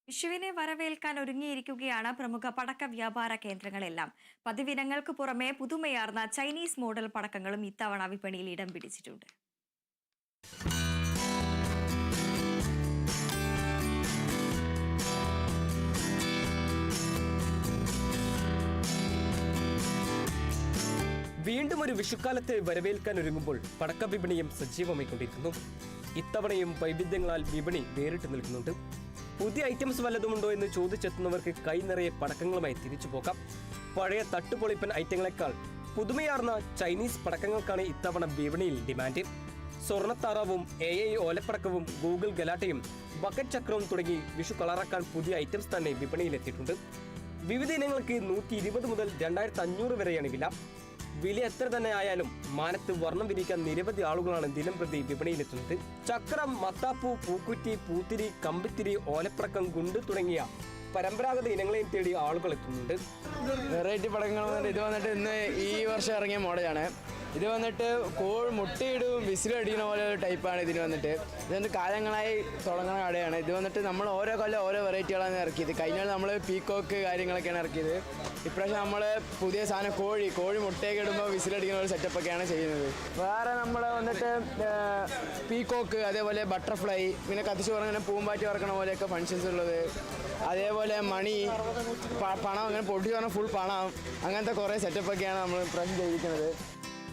വിഷുവിനെ വരവേൽക്കാൻ ഒരുങ്ങിയിരിക്കുകയാണ് പ്രമുഖ പടക്ക വ്യാപാര കേന്ദ്രങ്ങളെല്ലാം. പതിവിനങ്ങൾക്ക് പുറമെ പുതുമയാർന്ന ചൈനീസ് മോഡൽ പടക്കങ്ങളും ഇത്തവണ വിപണിയിൽ ഇടം പിടിച്ചിട്ടുണ്ട്. വീണ്ടും ഒരു വിഷുക്കാലത്തെ വരവേൽക്കാൻ ഒരുങ്ങുമ്പോൾ പടക്ക വിപണിയും സജീവമായിക്കൊണ്ടിരിക്കുന്നു. ഇത്തവണയും വൈവിധ്യങ്ങളാൽ വിപണി വേറിട്ട് നിൽക്കുന്നുണ്ട്. പുതിയ ഐറ്റംസ് വല്ലതുമുണ്ടോ എന്ന് ചോദിച്ചെത്തുന്നവർക്ക് കൈ നിറയെ പടക്കങ്ങളുമായി തിരിച്ചു പോകാം. പഴയ തട്ടുപൊളിപ്പൻ ഐറ്റങ്ങളെക്കാൾ പുതുമയാർന്ന ചൈനീസ് പടക്കങ്ങൾക്കാണ് ഇത്തവണ വിപണിയിൽ ഡിമാൻഡ്. സ്വർണ്ണത്താറാവും AI ഓലപ്പടക്കവും ഗൂഗിൾ ഗലാട്ടയും ബക്കറ്റ് ചക്രവും തുടങ്ങി വിഷു കളറാക്കാൻ പുതിയ ഐറ്റംസ് തന്നെ വിപണിയിലെത്തിയിട്ടുണ്ട്. വിവിധ ഇനങ്ങൾക്ക് 120 മുതൽ 2500 വരെയാണ് വില. വില എത്ര തന്നെ ആയാലും മാനത്ത് വർണ്ണം വിരിക്കാൻ നിരവധി ആളുകളാണ് ദിനം പ്രതി വിപണിയിലെത്തുന്നത്. ചക്രം, മത്താപ്പൂ, പൂക്കുറ്റി, പൂത്തിരി, കമ്പിത്തിരി, ഓലപ്പടക്കം, ഗുണ്ട് തുടങ്ങിയ പരമ്പരാഗത ഇനങ്ങളെയും തേടി ആളുകൾ എത്തുന്നുണ്ട്. വെറൈറ്റി പടക്കങ്ങൾ ഇത് വന്നിട്ട് ഇന്ന് ഈ വർഷം ഇറങ്ങിയ മോഡലാണ്. ഇത് വന്നിട്ട് മുട്ടയിടും വിസിലടിക്കുന്ന പോലെ ഒരു ടൈപ്പാണ്. ഇതിന് വന്നിട്ട് കാലങ്ങളായി തുടങ്ങുന്ന കടയാണ്. ഇത് വന്നിട്ട് നമ്മൾ ഓരോ കൊല്ലം ഓരോ വെറൈറ്റികളാണ് ഇറക്കിയത്. കഴിഞ്ഞാൽ നമ്മൾ പീക്കോക്ക് കാര്യങ്ങളൊക്കെയാണ് ഇറക്കിയത്. ഇപ്രാവശ്യം നമ്മൾ പുതിയ സാധനം കോഴി മുട്ടയൊക്കെ ഇടുമ്പോൾ വിസിലടിക്കുന്ന ഒരു സെറ്റപ്പൊക്കെയാണ് ചെയ്യുന്നത്. വേറെ നമ്മൾ വന്നിട്ട് പീക്കോക്ക്, അതേപോലെ ബട്ടർഫ്ലൈ, പിന്നെ കത്തിച്ച് പറഞ്ഞ പൂമ്പാറ്റി വറക്കണ പോലെയൊക്കെ ഫങ്ഷൻസ് ഉള്ളത്. അതേപോലെ മണി, പണം, അങ്ങനെ പൊട്ടി പറഞ്ഞാൽ ഫുൾ പണം, അങ്ങനത്തെ കുറേ സെറ്റപ്പൊക്കെയാണ് നമ്മൾ ഇപ്രാവശ്യം ചെയ്തിരിക്കുന്നത്.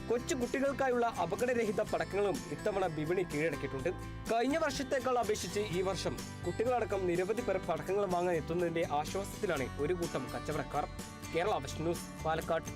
കൊച്ചു കുട്ടികൾക്കായുള്ള അപകടരഹിത പടക്കങ്ങളും ഇത്തവണ വിപണി കീഴടക്കിയിട്ടുണ്ട്. കഴിഞ്ഞ വർഷത്തേക്കാൾ അപേക്ഷിച്ച് ഈ വർഷം കുട്ടികളടക്കം നിരവധി പേർ പടക്കങ്ങൾ വാങ്ങാൻ എത്തുന്നതിന്റെ ആശ്വാസത്തിലാണ് ഒരു കൂട്ടം കച്ചവടക്കാർ. Kerala vision news, Palakkad.